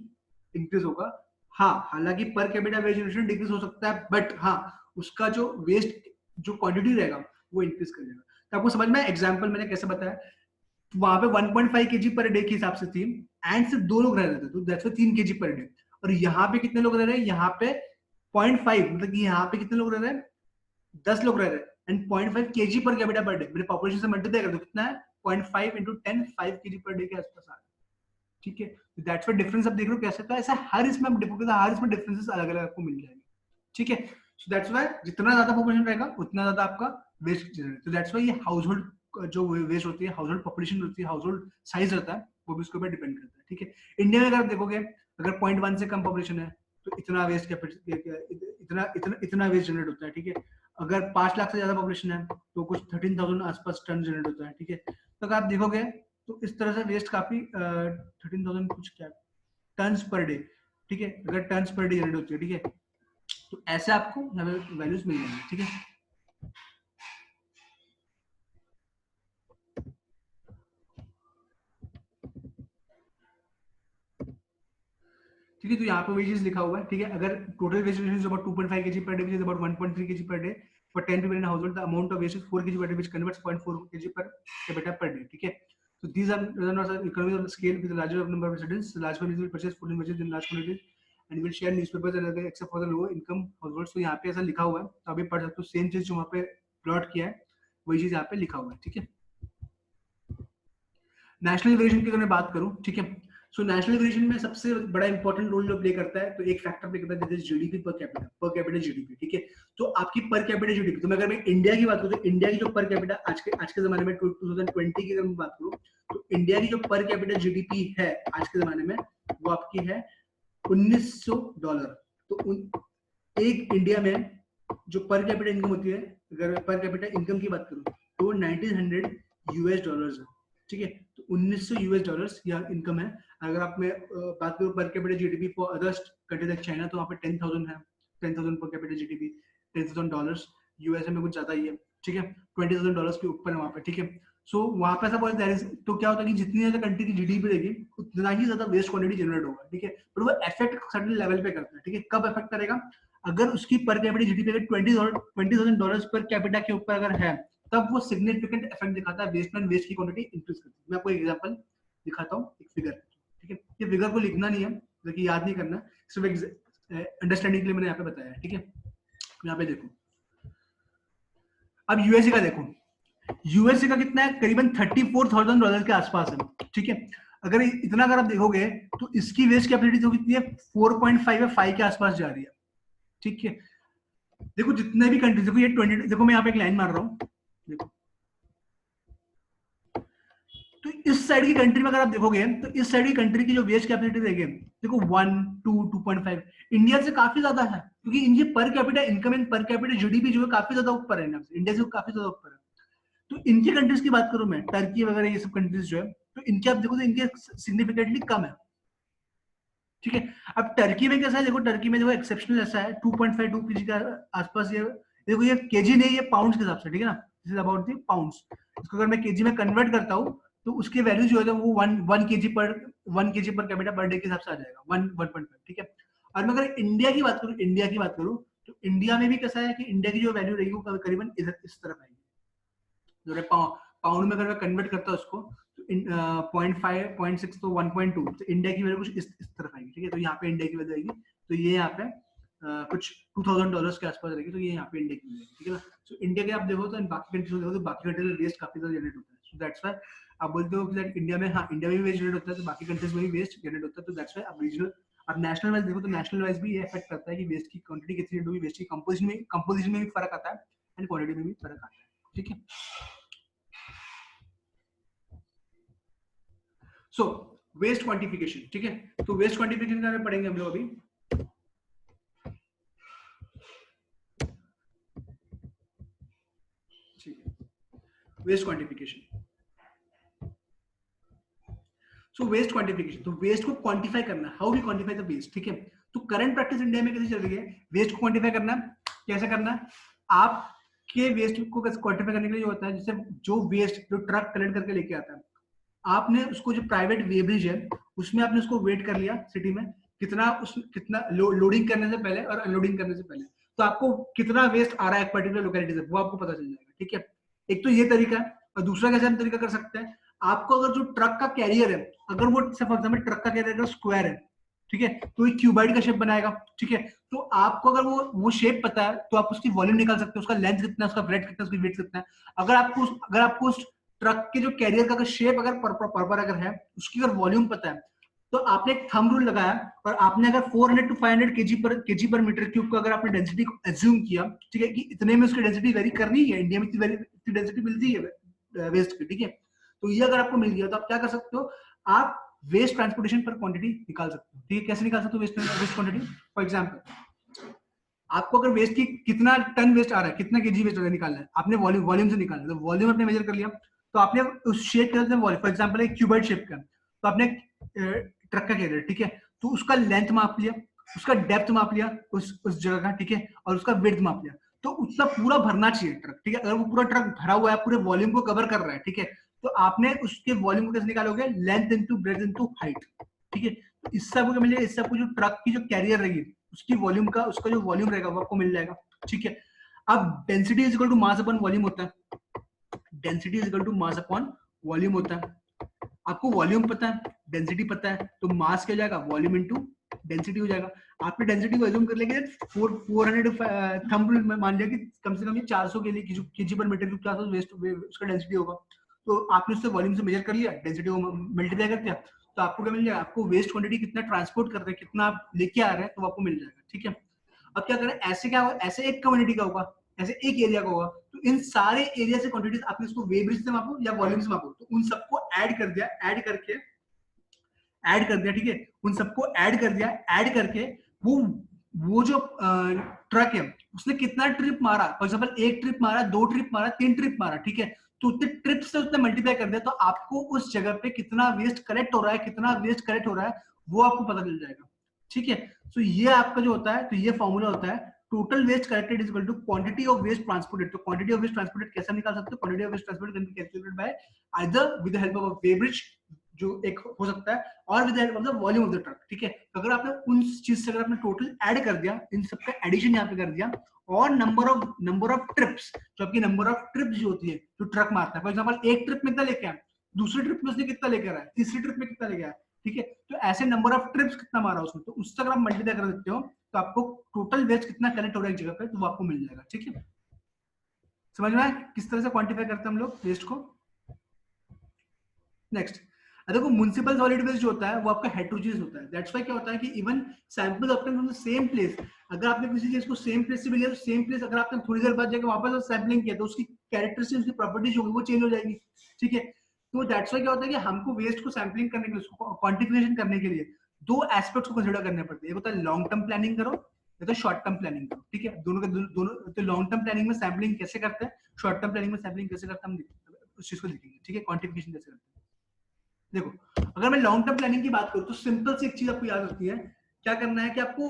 [SPEAKER 1] इंक्रीज होगा। हाँ, हालांकि per capita waste generation decrease हो सकता है, बट हाँ उसका जो वेस्ट जो क्वांटिटी रहेगा वो इंक्रीज कर जाएगा। तो आपको समझ में एग्जांपल मैंने कैसे बताया, वहां पे 1.5 केजी पर डे के हिसाब से थी एंड सिर्फ 2 लोग रह रहे थे तो दैट्स 3 केजी पर डे। और यहाँ पे कितने लोग रह रहे हैं, यहाँ पे 0.5, मतलब कि यहाँ पे कितने लोग रह रहे हैं, 10 लोग रह रहे हैं and 0.5 KG per capita per day, मेरे पॉपुलेशन से मल्टीप्लाई कर दो कितना है 0.5 इंटू 10, 5 केजी पर डे के आसपास आ रहा है, ठीक है। दैट्स व्हाई डिफरेंस आप देख रहे हो कैसे, तो ऐसा हर इसमें आप देखोगे हर इसमें डिफरेंसेस अलग अलग आपको मिल जाएंगे, ठीक है। सो दैट्स व्हाई जितना ज्यादा पॉपुलेशन रहेगा उतना ज्यादा आपका वेस्ट जनरेट, तो दैट्स व्हाई ये हाउस होल्ड जो वेस्ट होती है, हाउस होल्ड पॉपुलेशन होती है, हाउस होल्ड साइज रहता है वो भी उसके ऊपर डिपेंड करता है, ठीक है। इंडिया में अगर आप देखोगे अगर 0.1 से कम पॉपुलेशन है तो इतना वेस्ट इतना इतना इतना वेस्ट जनरेट होता है, ठीक है। अगर 5 लाख से ज्यादा पॉपुलेशन है तो कुछ 13,000 आसपास टन जनरेट होता है, ठीक है। तो अगर आप देखोगे तो इस तरह से वेस्ट काफी 13,000 कुछ क्या टन्स पर डे, ठीक है, अगर टन्स पर डे जनरेट होती है, ठीक है, तो ऐसे आपको वैल्यूज मिल जाएंगे, ठीक है। ठीक है, तो यहाँ पे वही चीज लिखा हुआ है, ठीक है। अगर total waste generation is about 2.5 KG per day, which is about 1.3 KG per day for 10 people in a household, the amount of waste is 4 kg per day, which converts 0.4 kg per capita per day, ठीक है। So these are economies of scale with a larger number of residents. Large families will purchase food and vegetables in large quantities and will share newspapers and other except for the lower income households. तो यहाँ पे ऐसा लिखा हुआ है, तो अभी पढ़ सकते हो सेम चीज जो वहाँ पे प्लॉट किया है वही चीज यहाँ पे लिखा हुआ है, ठीक है। नेशनल वेरिएशन की अगर मैं बात करूं, ठीक है, सो नेशनल वेरिएशन में सबसे बड़ा इंपॉर्टेंट रोल जो प्ले करता है, तो एक फैक्टर प्ले करता है that is GDP per capita GDP, ठीक है। तो आपकी पर कैपिटा जीडीपी, तो अगर मैं इंडिया की बात करूं तो इंडिया की जो पर कैपिटा आज के जमाने में 2020 की अगर मैं बात करूं तो इंडिया की जो पर कैपिटा जीडीपी है आज के जमाने में वो आपकी है $1900। तो एक इंडिया में जो पर कैपिटा इनकम होती है, अगर पर कैपिटा इनकम की बात करूं तो $1900 है, ठीक है। तो $1900 यह इनकम है। अगर आप में बात करूं per capita GDP for other countries like China, तो वहाँ पे 10,000 है, 10,000 पर कैपिटा जीडीपी, $10,000। यूएसए में कुछ ज्यादा ही है, ठीक है, $20,000 के ऊपर है वहाँ पे, ठीक है। सो वहाँ पे ऐसा बोलते हैं, तो क्या होता है कि जितनी ज्यादा कंट्री की जीडीपी रहेगी उतना ही ज्यादा वेस्ट क्वांटिटी जनरेट होगा, ठीक है। बट वो इफेक्ट सर्टेन लेवल पे करता है, ठीक है। कब इफेक्ट करेगा? अगर उसकी पर कैपिटा जीडीपी अगर $20,000 पर कैपिटा के ऊपर अगर है, तब वो सिग्निफिकेंट इफेक्ट दिखाता है वेस्ट में, वेस्ट की क्वांटिटी इंक्रीज करती है। मैं आपको एग्जांपल दिखाता हूँ, एक फिगर, ठीक है। ये फिगर को लिखना नहीं है, देखिए याद नहीं करना, सिर्फ अंडरस्टैंडिंग के लिए मैंने यहाँ पे बताया है, ठीक है। यहाँ पे देखो, अब यूएसए का देखो, यूएसए का कितना है, करीबन $34,000 के आसपास है, ठीक है। अगर इतना अगर आप देखोगे तो इसकी वेस्ट कैपेसिटी जो कितनी है 4.5 या 5 के आसपास जा रही है, ठीक है। देखो जितने भी कंट्रीज, देखो ये 20, देखो मैं यहाँ पे एक लाइन मार रहा हूँ, देखो तो इस साइड की कंट्री में अगर आप देखोगे तो इस साइड की कंट्री की जो वेस्ट कैपेसिटी रहेगी, देखो 1, 2, 2.5 इंडिया से काफी ज्यादा है, क्योंकि इनकी per capita income and per capita GDP जो है काफी ज्यादा ऊपर है, इंडिया से काफी ज्यादा ऊपर है। तो इनकी कंट्रीज की बात करूं मैं, टर्की वगैरह ये सब कंट्रीज जो है, तो इनके आप देखो तो इनके सिग्निफिकेंटली कम है, ठीक है। अब टर्की में कैसा है, देखो टर्की में देखो एक्सेप्शनल ऐसा है 2.52 केजी के आसपास, ये देखो ये केजी नहीं, ये पाउंड्स के हिसाब से, ठीक है ना, this is about the pounds. इसको अगर मैं केजी में कन्वर्ट करता हूँ तो उसकी वैल्यू जो है वो 1 KG per capita per day के हिसाब से आ जाएगा, 1.5, ठीक है। और मैं अगर इंडिया की बात करूँ, तो इंडिया में भी कैसा है कि इंडिया की जो वैल्यू रहेगी वो करीबन इस तरफ आएगी, जो पाउंड में अगर मैं कन्वर्ट करता हूँ उसको तो 0.5, 0.6 तो 1.2, तो इंडिया की वैल्यू कुछ इस तरफ आएगी, ठीक है। तो यहाँ पे इंडिया की वैल्यू आएगी, तो ये यहाँ पे कुछ $2,000 के आसपास रहेगी, तो ये यहाँ पे इंडिया की वैल्यू, ठीक है ना। सो इंडिया के आप देखो तो बाकी कंट्रीज में देखो तो बाकी कंट्रीज में वेस्ट काफी ज्यादा जनरेट होता है, सो दैट्स व्हाई आप बोलते हो कि इंडिया में, हाँ इंडिया में भी वेस्ट जनरेट होता है, तो बाकी कंट्रीज में भी वेस्ट जनरेट होता है, तो दैट्स व्हाई अब रीजनल, अब नेशनल वाइज देखो तो नेशनल वाइज भी ये इफेक्ट करता है कि वेस्ट की क्वांटिटी कितनी होगी, वेस्ट की कंपोजिशन में भी फर्क आता है एंड क्वांटिटी में भी फर्क आता है, ठीक है। सो वेस्ट क्वांटिफिकेशन, ठीक है। तो वेस्ट क्वांटिफिकेशन का पढ़ेंगे हम लोग अभी, ठीक है। Waste quantification, so waste quantification, तो वेस्ट को क्वांटिफाई करना, how we quantify the waste, ठीक है। तो करंट प्रैक्टिस इंडिया में कैसे चल रही है वेस्ट को क्वांटिफाई करना, कैसे करना, आपके वेस्ट को क्वांटिफाई करने के लिए होता है, जैसे जो वेस्ट जो ट्रक कलेक्ट करके लेके आता है, आपने उसको जो प्राइवेट वेब्रिज है उसमें आपने उसको वेट कर लिया सिटी में, कितना लोडिंग करने से पहले और अनलोडिंग करने से पहले, तो आपको कितना वेस्ट आ रहा है एक पर्टिकुलर लोकेलिटी से वो आपको पता चल जाएगा, ठीक है। एक तो ये तरीका है, और दूसरा कैसे हम तरीका कर सकते हैं, आपको अगर जो ट्रक का कैरियर है, अगर वो फॉर एग्जाम्पल ट्रक का कैरियर स्क्वायर है, ठीक है, तो एक क्यूबाइड का शेप बनाएगा, ठीक है। तो आपको अगर वो शेप पता है तो आप उसकी वॉल्यूम निकाल सकते हो, उसका लेंथ कितना है, उसका ब्रेड्थ कितना है, उसकी विड्थ कितना है। अगर आपको उस ट्रक के जो कैरियर का शेप अगर प्रॉपर अगर है, उसकी अगर वॉल्यूम पता है, तो आपने एक थंब रूल लगाया और आपने अगर 400 to 500 केजी पर मीटर क्यूब का अगर आपने डेंसिटी को एज्यूम किया, ठीक है, कि इतने में उसकी डेंसिटी वेरी करनी है, इंडिया में इतनी डेंसिटी मिलती है वेस्ट की, ठीक है। तो ये अगर आपको मिल गया तो आप क्या कर सकते हो, आप वेस्ट ट्रांसपोर्टेशन पर क्वांटिटी निकाल सकते हो, ठीक है। कैसे निकाल सकते हो वेस्ट क्वांटिटी, फॉर एग्जांपल आपको अगर वेस्ट की कितना टन वेस्ट आ रहा है, कितना केजी वेस्ट निकालना है, आपने वॉल्यूम से निकालना है, तो वॉल्यूम आपने मेजर कर लिया, तो आपने उस शेप के फॉर एग्जांपल एक क्यूबाइड शेप का, तो आपने ट्रक का कैरियर, ठीक है, तो उसका लेंथ माप लिया, उसका डेप्थ माप लिया उस जगह का, ठीक है, और उसका विड्थ माप लिया, तो उतना पूरा भरना चाहिए ट्रक, ठीक है। अगर वो पूरा ट्रक भरा हुआ है, पूरे वॉल्यूम को कवर कर रहा है, ठीक है, तो आपने उसके वॉल्यूम को कैसे निकालोगे, length into breadth into height, ठीक है। तो इससे आपको क्या मिलेगा, इससे आपको जो ट्रक की जो कैरियर रहेगी उसकी वॉल्यूम का, उसका जो वॉल्यूम रहेगा वो आपको मिल जाएगा, ठीक है। अब density is equal to mass upon volume होता है, density is equal to mass upon volume होता है। आपको वॉल्यूम पता है, डेंसिटी पता है, तो मास क्या हो जाएगा, वॉल्यूम इनटू डेंसिटी हो जाएगा। आपने डेंसिटी को एज्यूम कर लेंगे 400 थंब मान लिया कि कम से कम ये 400 केजी पर मीटर क्यूब वेस्ट उसका डेंसिटी होगा, तो आपने उससे वॉल्यूम से मेजर कर लिया, डेंसिटी को मल्टीप्लाई कर दिया, तो आपको क्या मिल जाएगा, आपको वेस्ट क्वांटिटी कितना ट्रांसपोर्ट कर रहे हैं, कितना आप लेके आ रहे हैं, तो आपको मिल जाएगा। ठीक है, अब क्या करें, ऐसे क्या होगा, ऐसे एक कम्युनिटी का होगा, ऐसे एक एरिया का होगा, तो इन सारे एरिया से क्वांटिटीज आपने इसको वेब्रिज से मापो या वॉल्यूम से मापो, तो उन सबको ऐड कर दिया, ऐड कर दिया, ठीक है, उन सबको ऐड कर दिया, ऐड करके वो जो ट्रक है उसने कितना ट्रिप मारा, फॉर एग्जांपल एक ट्रिप मारा, 2 ट्रिप मारा, 3 ट्रिप मारा, ठीक है, तो उतने ट्रिप से उतने मल्टीप्लाई कर दिया, तो आपको उस जगह पे कितना वेस्ट कलेक्ट हो रहा है, कितना वेस्ट कलेक्ट हो रहा है, वो आपको पता चल जाएगा। ठीक है, तो ये आपका जो होता है, तो ये फॉर्मूला होता है total waste collected is equal to quantity of waste transported. तो क्वांटिटी ऑफ वेस्ट ट्रांसपोर्टेड कैसे निकाल सकते हो, quantity of waste transported can be calculated by either with the help of a weighbridge, जो एक हो सकता है, और with the help of the volume of the truck. ठीक है, तो अगर आपने उन चीज से अगर आपने टोटल ऐड कर दिया, इन सबका एडिशन यहाँ पे कर दिया, और नंबर ऑफ ट्रिप्स, जो आपकी नंबर ऑफ ट्रिप्स जो होती है, जो ट्रक मारता है, फॉर एग्जांपल एक ट्रिप में कितना लेके आया, दूसरी ट्रिप में उसने कितना लेकर आया, तीसरी ट्रिप में कितना लेके आया, ठीक है, तो ऐसे नंबर ऑफ ट्रिप्स कितना मारा उसने, तो उससे अगर आप मल्टीप्लाई कर देते हो, तो आपको टोटल वेस्ट कितना कलेक्ट हो रहा है एक जगह पे, तो वो आपको मिल जाएगा। ठीक है, समझ में आया किस तरह से क्वांटिफाई करते हैं हम लोग वेस्ट को। नेक्स्ट, देखो म्युनिसिपल सॉलिड वेस्ट जो होता है वो आपका हेटेरोजेनियस होता है, दैट्स व्हाई क्या होता है कि even sample obtain from the same place, अगर आपने किसी चीज को सेम प्लेस से भी लिया, तो सेम प्लेस अगर आपने थोड़ी देर बाद जाकर वापस सैंपलिंग किया, तो उसकी कैरेक्टरिस्टिक्स, उसकी प्रॉपर्टीज होगी, वो चेंज हो जाएगी। ठीक है, तो दैट्स व्हाई क्या होता है कि हमको वेस्ट को सैंपलिंग करने के लिए, उसको क्वांटिफिकेशन करने के लिए दो एस्पेक्ट्स को कंसीडर करने पड़ते हैं, एक होता है लॉन्ग टर्म प्लानिंग करो, या तो शॉर्ट टर्म प्लानिंग करो। ठीक है, दोनों के दोनों, तो लॉन्ग टर्म प्लानिंग में सैंपलिंग कैसे करते हैं, शॉर्ट टर्म प्लानिंग में सैंपलिंग कैसे करते हैं, हम उस चीज को देखेंगे। ठीक है, क्वांटिफिकेशन कैसे करते हैं। देखो, अगर मैं लॉन्ग टर्म प्लानिंग की बात करूं, तो सिंपल सी एक चीज आपको याद रखती है, क्या करना है कि आपको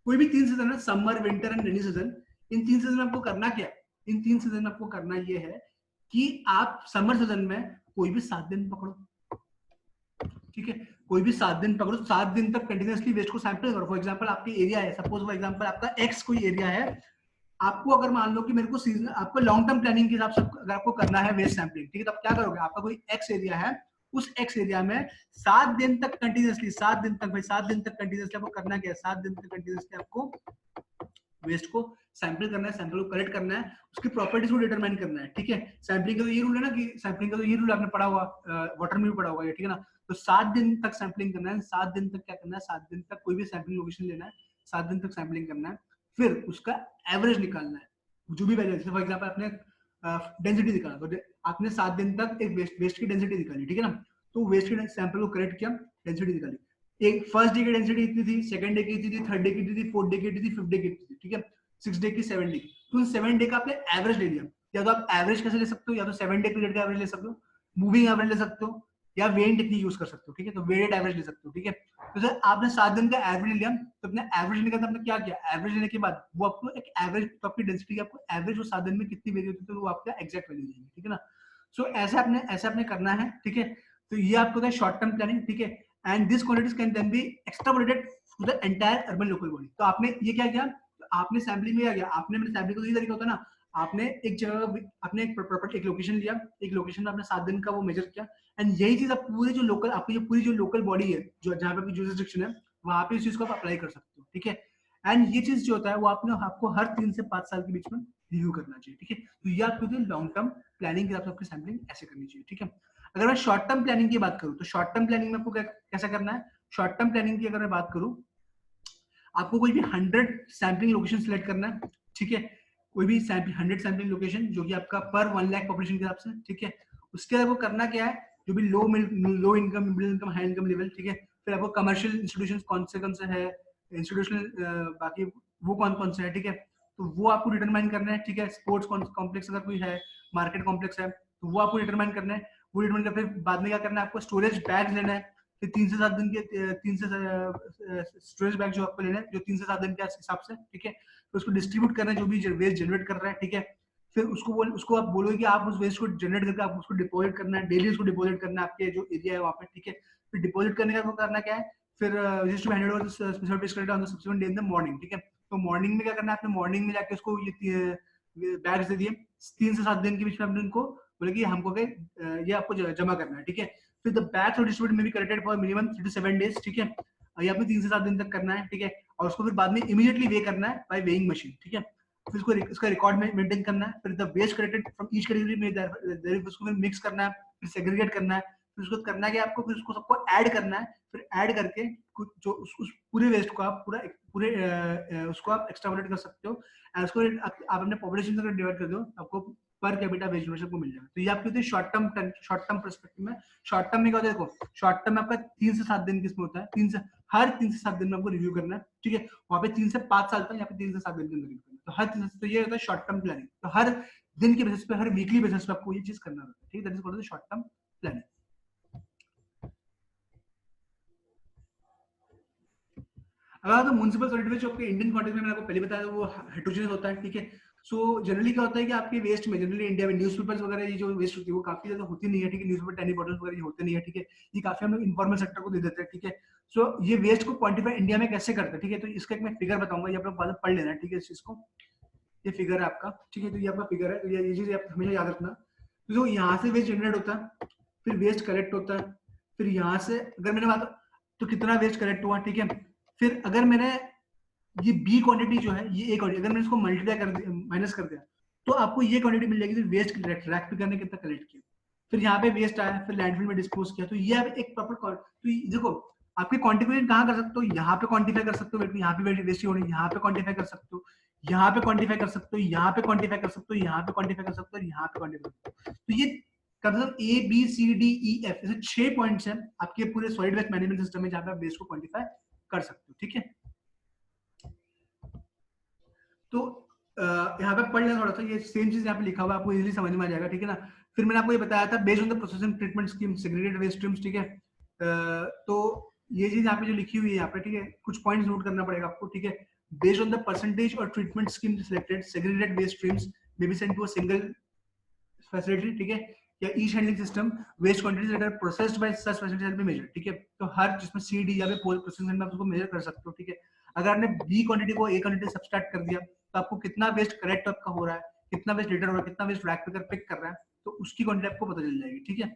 [SPEAKER 1] कोई भी 3 सीजन है, summer, winter and rainy season, in 3 season में आपको करना क्या, इन 3 सीजन में आपको करना ये है कि आप समर सीजन में कोई भी 7 दिन पकड़ो। ठीक है, कोई भी 7 दिन पकड़ो, 7 दिन तक कंटिन्यूअसली वेस्ट को सैंपल करो। फॉर एग्जांपल आपकी एरिया है, सपोज फॉर एग्जांपल आपका एक्स कोई एरिया है, आपको अगर मान लो कि मेरे को सीजन, आपको लॉन्ग टर्म प्लानिंग के हिसाब से अगर आपको करना है वेस्ट सैंपलिंग, ठीक है, तो आप क्या करोगे, आपका कोई एक्स एरिया है, उस एक्स एरिया में 7 दिन तक कंटिन्यूअसली, 7 दिन तक भाई, 7 दिन तक कंटिन्यूअसली आपको करना क्या है, 7 दिन तक कंटिन्यूअसली आपको वेस्ट को सैंपल करना है, सैंपल को कलेक्ट करना है, उसकी प्रॉपर्टीज को डिटरमाइन करना है। ठीक है, सैंपलिंग का तो ये रूल है ना, कि सैंपलिंग का तो ये रूल आपने पढ़ा हुआ, वाटर में भी पढ़ा हुआ है, ठीक है ना, तो 7 दिन तक सैंपलिंग करना है, 7 दिन तक क्या करना है, 7 दिन तक कोई भी सैंपलिंग लोकेशन लेना है, 7 दिन तक सैंपलिंग करना है, फिर उसका एवरेज निकालना है, जो भी वैल्यू, जैसे फॉर एग्जांपल आपने डेंसिटी निकाला, तो आपने 7 दिन तक एक वेस्ट की डेंसिटी निकाली, ठीक है ना, तो वेस्ट के सैंपल को कलेक्ट किया, डेंसिटी निकाली, एक फर्स्ट डे की डेंसिटी इतनी थी, सेकंड डे की इतनी थी, थर्ड डे की इतनी थी, फोर्थ डे की इतनी थी, फिफ्थ डे की इतनी थी, ठीक है, 6 डे की, 7 डे की, तो उन 7 डे का आपने एवरेज ले लिया। या तो आप एवरेज कैसे ले सकते हो, या तो 7 डे पीरियड का एवरेज ले सकते हो, मूविंग एवरेज ले सकते हो, या वेन टेक्निक यूज कर सकते हो। ठीक है, तो वेटेड एवरेज ले सकते हो। ठीक है, तो सर आपने 7 दिन का एवरेज लिया, तो अपने एवरेज लेने का आपने क्या किया, एवरेज लेने के बाद वो आपको एक एवरेज, तो आपकी डेंसिटी की आपको एवरेज वो 7 दिन में कितनी वेरी होती है, तो वो आपका एग्जैक्ट वैल्यू देंगे। ठीक है ना, सो ऐसे आपने करना है। ठीक है, तो ये आपको है शॉर्ट टर्म प्लानिंग। ठीक है, and this quantities can then be extrapolated to the entire urban local body. तो आपने ये क्या किया, आपने सैंपलिंग में क्या किया, आपने अपने सैंपलिंग को, ये तरीका होता है ना, आपने एक जगह, आपने एक प्रॉपर्टी, एक लोकेशन लिया, एक लोकेशन में आपने 7 दिन का वो मेजर किया, एंड यही चीज आप पूरे जो लोकल, आपकी जो पूरी जो लोकल बॉडी है, जो जहाँ पे आपकी जुरिसडिक्शन है, वहां पे इस चीज को आप अप्लाई कर सकते हो। ठीक है, एंड ये चीज जो होता है वो आपको हर 3 से 5 साल के बीच में रिव्यू करना चाहिए। ठीक है, तो ये आपको लॉन्ग टर्म प्लानिंग के हिसाब से आपकी सैंपलिंग ऐसे करनी चाहिए। ठीक है, अगर मैं शॉर्ट टर्म प्लानिंग की बात करूं, तो शॉर्ट टर्म प्लानिंग में आपको कैसा करना है, शॉर्ट टर्म प्लानिंग की अगर मैं बात करूं, आपको कोई भी 100 सैंपलिंग लोकेशन सिलेक्ट करना है। ठीक है, कोई भी 100 सैंपलिंग लोकेशन जो कि आपका पर 1 लाख पॉपुलेशन के हिसाब से। ठीक है, उसके बाद आपको करना क्या है, जो भी low income, middle income, high income level. ठीक है, फिर आपको कमर्शियल इंस्टीट्यूशन कौन से है, इंस्टीट्यूशनल बाकी वो कौन से है। ठीक है, तो वो आपको डिटरमाइन करना है। ठीक है, स्पोर्ट्स कॉम्प्लेक्स अगर कोई है, मार्केट कॉम्प्लेक्स है, तो वो आपको डिटरमाइन करना है। वो डिटरमाइन कर, फिर बाद में क्या करना है, आपको स्टोरेज बैग लेना है, फिर 3 से 7 दिन के, 3 से स्टोरेज बैग जो आपको लेना है, जो 3 से 7 दिन के हिसाब से। ठीक है, तो उसको डिस्ट्रीब्यूट करना है, जो भी वेस्ट जनरेट कर रहा है। ठीक है, फिर उसको आप बोलोगे कि आप उस वेस्ट को जनरेट करके आप उसको डिपॉजिट करना है, डेली उसको डिपॉजिट करना है आपके जो एरिया है वहाँ पे। ठीक है, फिर डिपॉजिट करने का करना क्या है, फिर just to hand over special descriptor on the subsequent day in the morning. ठीक है, तो मॉर्निंग में क्या करना है, आपने मॉर्निंग में जाके उसको ये बैग्स दे दिए, 3 से 7 दिन के बीच में आपने उनको बोले कि हमको ये आपको जमा करना है। ठीक है, फिर द बैग्स और डिस्ट्रीब्यूट में be collected for minimum 3 to 7 days। ठीक है, ये आपने 3 से 7 दिन तक करना है। ठीक है, और उसको फिर बाद में इमीडिएटली वे करना है बाय वेइंग मशीन। ठीक है, फिर उसका रिकॉर्ड में मेंटेन करना है। फिर the waste collected from each category में उसको मिक्स करना है, फिर सेग्रीगेट करना है, फिर उसको करना क्या आपको, फिर उसको सबको ऐड करना है, फिर ऐड करके जो उस पूरे वेस्ट को आप पूरे उसको आप एक्सट्रापोलेट कर सकते हो, एंड उसको आप अपने पॉपुलेशन से डिवाइड कर दो, आपको पर कैपिटा वेज जनरेशन को मिल जाएगा। तो ये आपकी होती है शॉर्ट टर्म पर्सपेक्टिव में। शॉर्ट टर्म में क्या होता है, देखो शॉर्ट टर्म में आपका 3 से 7 दिन किसमें होता है, हर 3 से 7 दिन में आपको रिव्यू करना है, ठीक है। वहां पे 3 से 5 साल तक, यहाँ पे 3 से 7 दिन के अंदर रिव्यू करना है। तो हर 3 से, तो ये होता है शॉर्ट टर्म प्लानिंग। तो हर दिन के बेसिस पे, हर वीकली बेसिस पे आपको ये चीज करना होता है, ठीक है। That is called short term planning. अगर तो म्युनिसिपल सॉलिड वेस्ट जो आपके इंडियन कॉन्टेक्स्ट में मैंने आपको पहले बताया वो हेटेरोजेनस होता है, ठीक है। सो जनरली क्या होता है कि आपके वेस्ट में जनरली इंडिया में न्यूज़पेपर्स वगैरह ये जो वेस्ट होती है वो काफी ज्यादा होती नहीं है, ठीक है। न्यूज़पेपर, टैनी बॉटल्स वगैरह ये होते नहीं है, ठीक है। ये काफी हम लोग इन्फॉर्मल सेक्टर को दे देते हैं, ठीक है। सो ये वेस्ट को क्वांटिफाई इंडिया में कैसे करते हैं, ठीक है। तो इसका एक मैं फिगर बताऊंगा, ये आप लोग बाद में पढ़ लेना, ठीक है। इस चीज को, ये फिगर है आपका, ठीक है। तो ये आपका फिगर है, तो ये चीज आप हमेशा याद रखना। तो जो यहाँ से वेस्ट जनरेट होता है, फिर वेस्ट कलेक्ट होता है, फिर यहाँ से अगर मैंने बात तो कितना वेस्ट कलेक्ट हुआ, ठीक है। फिर अगर मैंने ये बी क्वांटिटी जो है, ये ए क्वांटिटी, अगर मैं इसको मल्टीप्लाई कर दिया, माइनस कर दिया, तो आपको ये क्वांटिटी मिल जाएगी वेस्ट रैक पे करने कितना कलेक्ट किया, फिर यहाँ पे वेस्ट आया, फिर लैंडफिल में डिस्पोज किया। तो ये एक प्रॉपर, तो देखो आपके क्वांटिफिकेशन कहाँ कर सकते हो, यहाँ पे क्वांटिफाई कर सकते हो, यहाँ पे वेस्ट हो रही है, यहाँ पे क्वांटिफाई कर सकते हो, यहाँ पे क्वांटिफाई कर सकते हो, यहाँ पे क्वांटिफाई कर सकते हो, यहाँ पे क्वांटिफाई कर सकते हो, यहाँ पे क्वांटिफाई कर सकते हो। तो ये मतलब A B C D E F, ऐसे 6 पॉइंट्स हैं आपके पूरे सॉलिड वेस्ट मैनेजमेंट सिस्टम में, जहाँ पे आप वेस्ट को क्वांटिफाई कर सकते हो, ठीक है। तो यहाँ पे पढ़ लेना थोड़ा सा, ये सेम चीज यहाँ पे लिखा हुआ है, आपको इजीली समझ में आ जाएगा, ठीक है ना। फिर मैंने आपको ये बताया था based on the processing treatment scheme segregated waste streams, ठीक है। तो ये चीज यहाँ पे जो लिखी हुई है यहाँ पे, ठीक है, कुछ पॉइंट्स नोट करना पड़ेगा आपको, ठीक है। बेस्ड ऑन द परसेंटेज और treatment scheme selected segregated waste streams may be sent to a single facility, ठीक है, या each handling system, waste quantities that are processed by such facilities will be measured, ठीक है। तो हर जिसमें C D या पे प्रोसेसिंग में आप उसको मेजर कर सकते हो, ठीक है। अगर आपने बी क्वांटिटी को ए क्वांटिटी सब्सट्रैक्ट कर दिया, तो आपको कितना वेस्ट कलेक्ट आपका हो रहा है, कितना वेस्ट लिटर हो रहा है, कितना वेस्ट रैक पे पिक कर रहा है, तो उसकी क्वांटिटी आपको पता चल जाएगी, ठीक है।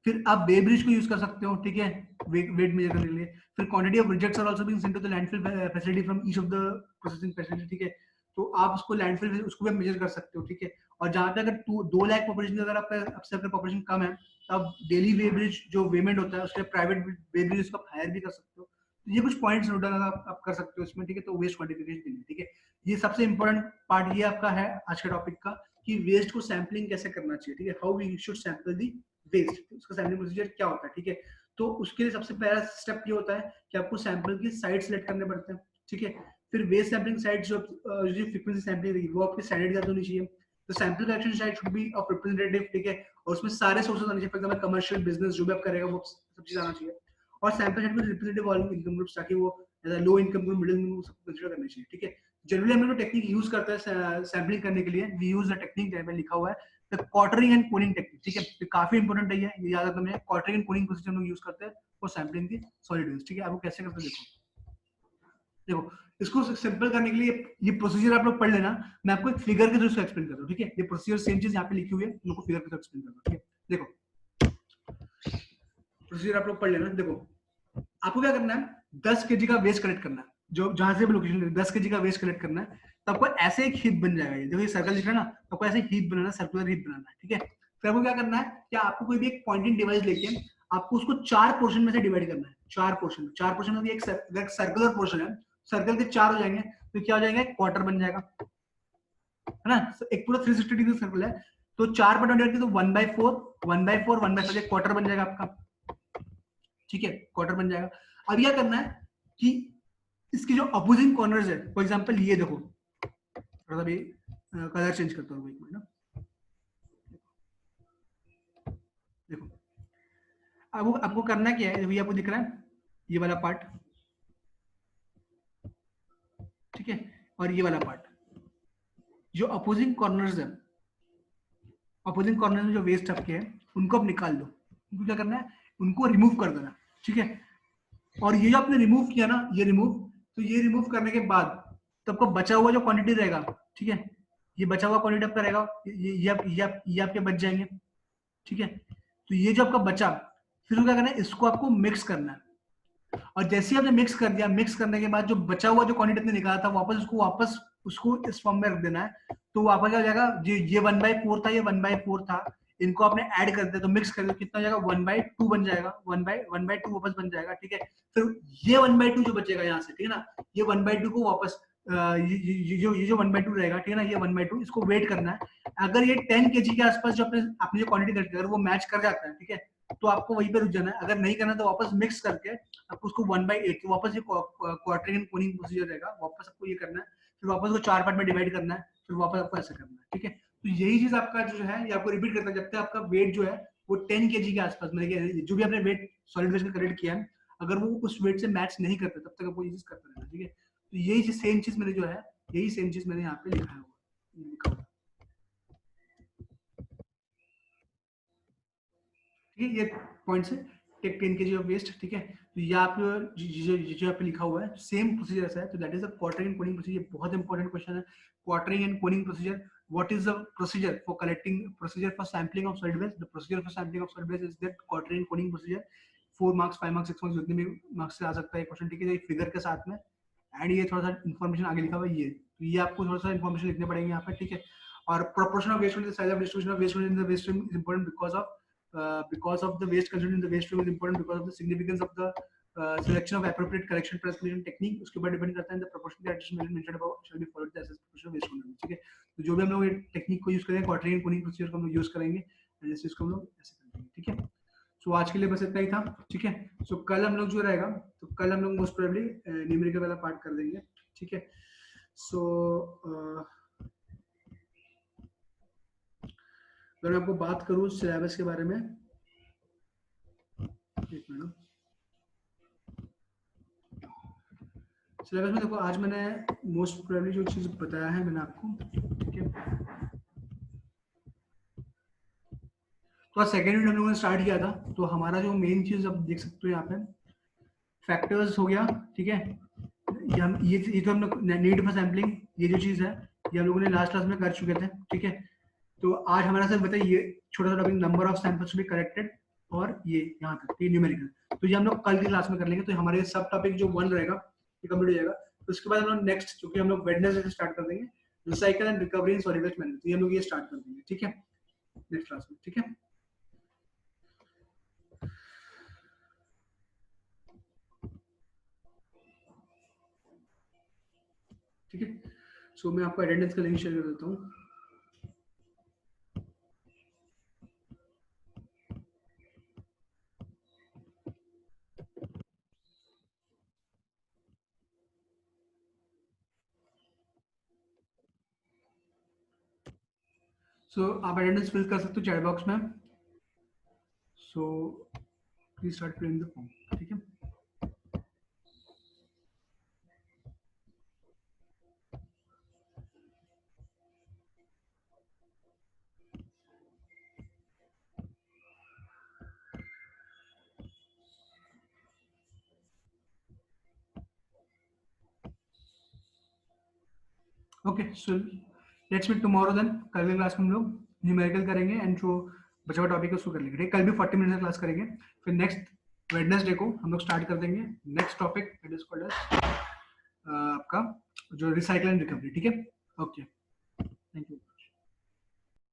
[SPEAKER 1] फिर आप वेब्रिज को यूज कर सकते हो, ठीक है, वेट मेजर करने के लिए। फिर quantity of rejects are also being sent to the landfill facility from each of the processing facility, ठीक है। तो आप उसको लैंडफिल उसको भी मेजर कर सकते हो, ठीक है। और जहां पे अगर 2 लाख पॉपुलेशन, अगर आपसे अगर पॉपुलेशन कम है, तो आप डेली वेब्रिज जो पेमेंट होता है उसके प्राइवेट वेब्रिज उसको हायर भी कर सकते हो। तो ये कुछ पॉइंट्स नोट डाउन आप कर सकते हो इसमें, ठीक है। तो वेस्ट क्वांटिफिकेशन के लिए, ठीक है, ये सबसे इंपॉर्टेंट पार्ट ये आपका है आज के टॉपिक का, कि वेस्ट को सैंपलिंग कैसे करना चाहिए, ठीक है। How we should sample the waste, उसका सैंपलिंग प्रोसीजर क्या होता है, ठीक है। तो उसके लिए सबसे पहला स्टेप ये होता है कि आपको सैंपल की साइट सिलेक्ट करने पड़ते हैं, ठीक है। फिर वेस्ट सैंपलिंग साइट जो फ्रीक्वेंसी सैंपलिंग रहेगी वो आपकी स्टैंडर्ड ज्यादा होनी चाहिए। तो sample collection site should be of representative, ठीक है, और उसमें सारे सोर्सेज आने चाहिए, फॉर एग्जांपल कमर्शियल बिजनेस जो भी आप करेगा वो सब चीज आना चाहिए। और सैंपल साइट में रिप्रेजेंटेटिव ऑल इनकम ग्रुप्स, ताकि वो low income group, middle income सब कंसीडर करना चाहिए, ठीक है। जनरली हम लोग टेक्निक यूज करते हैं सैंपलिंग करने के लिए, वी यूज द टेक्निक जहाँ पे लिखा हुआ है the quartering and Koenig technique, ठीक है। तो काफी इंपॉर्टेंट है ये याद रखना है। क्वार्टरिंग एंड कोनिंग प्रोसीजर हम लोग यूज करते हैं वो सैंपलिंग की सॉलिड वेस्ट, ठीक है। आपको कैसे करते हैं देखो इसको सिंपल करने के लिए ये प्रोसीजर आप लोग पढ़ लेना, मैं आपको एक फिगर के थ्रू इसको एक्सप्लेन करता हूँ, ठीक है। ये प्रोसीजर सेम चीज यहाँ पे लिखी हुई है, उनको फिगर के थ्रू एक्सप्लेन करता हूँ, ठीक है। देखो प्रोसीजर आप लोग पढ़ लेना। देखो आपको क्या करना है, 10 केजी का वेस्ट कलेक्ट करना है, जो जहां से भी लोकेशन 10 केजी का वेस्ट कलेक्ट करना है, तो आपको ऐसे एक हीप बन जाएगा। ये देखो ये सर्कल दिख रहा है ना, तो आपको ऐसे हीप बनाना, सर्कुलर हीप बनाना है, ठीक है। फिर आपको क्या करना है कि आपको कोई भी एक पॉइंटिंग डिवाइस लेके आपको उसको 4 पोर्शन में से डिवाइड करना है। 4 पोर्शन में एक सर्कुलर पोर्शन है, सर्कल के 4 हो जाएंगे, तो क्या हो जाएगा, क्वार्टर बन जाएगा, है ना। एक पूरा 360 डिग्री सर्कल है, तो 4 पर डिवाइड करके तो 1/4 1/4 1/4 क्वार्टर बन जाएगा आपका, ठीक है, क्वार्टर बन जाएगा। अब क्या करना है कि इसके जो अपोजिंग कॉर्नर्स है, फॉर एग्जांपल ये देखो, थोड़ा सा भी कलर चेंज करता हूँ, एक मिनट ना। देखो अब आपको करना क्या है, ये आपको दिख रहा है ये वाला पार्ट, ठीक है, और ये वाला पार्ट, जो अपोजिंग कॉर्नर्स है, अपोजिंग कॉर्नर में जो वेस्ट आपके हैं उनको आप निकाल दो। उनको क्या करना है, उनको रिमूव कर देना, ठीक है। और ये जो आपने रिमूव किया ना, ये रिमूव, तो ये रिमूव करने के बाद तो आपको बचा हुआ जो क्वांटिटी रहेगा, ठीक है, ये बचा हुआ क्वांटिटी आपका रहेगा, ये आपके बच जाएंगे, ठीक है। तो ये जो आपका बचा, फिर क्या करना है, इसको आपको मिक्स करना है। और जैसे आपने मिक्स कर दिया, मिक्स करने के बाद जो बचा हुआ जो क्वांटिटी आपने निकाला था, वापस उसको इस फॉर्म में रख देना है। तो वापस क्या हो जाएगा, ये 1/4 था, ये 1/4 था, इनको आपने ऐड कर दिया तो मिक्स कर दिया, कितना हो जाएगा 1/2 बन जाएगा, 1/2 वापस बन जाएगा, ठीक है। फिर ये 1/2 जो बचेगा यहाँ से, ठीक है ना, ये 1/2 को वापस ये जो 1/2 रहेगा, ठीक है ना, ये 1/2 इसको वेट करना है। अगर ये 10 kg के आसपास जो आपने जो क्वांटिटी करके अगर वो मैच कर जाता है, ठीक है, तो आपको वहीं पे रुक जाना है। अगर नहीं करना तो वापस मिक्स करके आपको उसको 1/8 तो वापस ये क्वार्टरिंग एंड कोनिंग प्रोसीजर रहेगा, वापस आपको ये करना है, फिर वापस को 4 पार्ट में डिवाइड करना है, फिर वापस आपको ऐसा करना है, ठीक है। तो यही चीज आपका जो है ये आपको रिपीट करता है जब तक आपका वेट जो है वो 10 kg के आसपास, मतलब जो भी आपने वेट सॉलिड वेस्ट का करेक्ट किया है, अगर वो उस वेट से मैच नहीं करता तब तक आपको ये चीज करता रहना, ठीक है। तो यही चीज सेम चीज मैंने जो है, यही सेम चीज मैंने यहाँ पे लिखा है, ठीक है, ये पॉइंट से टेक 10 kg ऑफ वेस्ट, ठीक है। तो ये आप जो यहाँ पे लिखा हुआ है सेम प्रोसीजर ऐसा है, तो that is the quartering and Koenig procedure. बहुत इंपॉर्टेंट क्वेश्चन है, quartering and Koenig procedure. What is the procedure for collecting, procedure for sampling of solid waste? The procedure for sampling of solid waste is that quartering and coning procedure. 4 marks, 5 marks, 6 marks जितने भी marks से आ सकता है question, ठीक है, एक figure के साथ में, एंड ये थोड़ा सा इन्फॉर्मेशन आगे लिखा हुआ है, ये तो ये आपको थोड़ा सा इन्फॉर्मेशन लिखने पड़ेंगे यहाँ पे, ठीक है। और proportion of waste in the size of distribution of waste in the waste stream is important because of the waste consumed in the waste stream is important because of the significance of the selection of appropriate collection transportation technique, उसके ऊपर depend करता है। the proportion that is mentioned above shall be followed as proportion of waste consumed, ठीक है। तो जो भी हम लोग ये टेक्निक को यूज करेंगे, क्वार्टरिंग एंड कोनिंग प्रोसीजर को हम लोग यूज करेंगे, एंड इस चीज को हम लोग ऐसे करेंगे, ठीक है। सो आज के लिए बस इतना ही था, ठीक है। सो कल हम लोग जो रहेगा, तो कल हम लोग मोस्ट प्रोबेबली न्यूमेरिकल वाला पार्ट कर देंगे, ठीक है। सो अगर मैं आपको बात करूं सिलेबस के बारे में, एक मिनट, सिलेबस में देखो आज मैंने मोस्ट प्रोबेबली जो चीज बताया है मैंने आपको, ठीक है। तो सेकेंड यूनिट हम लोगों ने स्टार्ट किया था, तो हमारा जो मेन चीज आप देख सकते हो यहाँ पे फैक्टर्स हो गया, ठीक है। ये तो हम लोग नीड फॉर सैम्पलिंग, ये जो चीज है ये हम लोगों ने लास्ट क्लास में कर चुके थे, ठीक है। तो आज हमारा सिर्फ बताइए ये छोटा सा topic, number of samples to be collected, और ये यहाँ तक, ये न्यूमेरिकल, तो ये हम लोग कल की क्लास में कर लेंगे। तो हमारे सब टॉपिक जो 1 रहेगा ये कंप्लीट हो जाएगा। तो उसके बाद हम लोग नेक्स्ट, जो कि हम लोग वेडनेसडे से स्टार्ट कर देंगे, recycle and recovery in solid waste management, ये हम लोग ये स्टार्ट कर देंगे, ठीक है, नेक्स्ट क्लास में, ठीक है। ठीक है, सो मैं आपको अटेंडेंस का लिंक शेयर कर देता हूँ। सो आप अटेंडेंस फिल कर सकते हो चैट बॉक्स में, so please start filling the form, ठीक है। Okay, so let's meet tomorrow then. कल की क्लास में हम लोग न्यूमेरिकल करेंगे एंड जो बचा हुआ टॉपिक है उसको कर लेंगे, कल भी 40 मिनट क्लास करेंगे। फिर नेक्स्ट वेडनेसडे को हम लोग स्टार्ट कर देंगे next topic, it is called as आपका जो रिसाइकल एंड रिकवरी, ठीक है। Okay, thank you.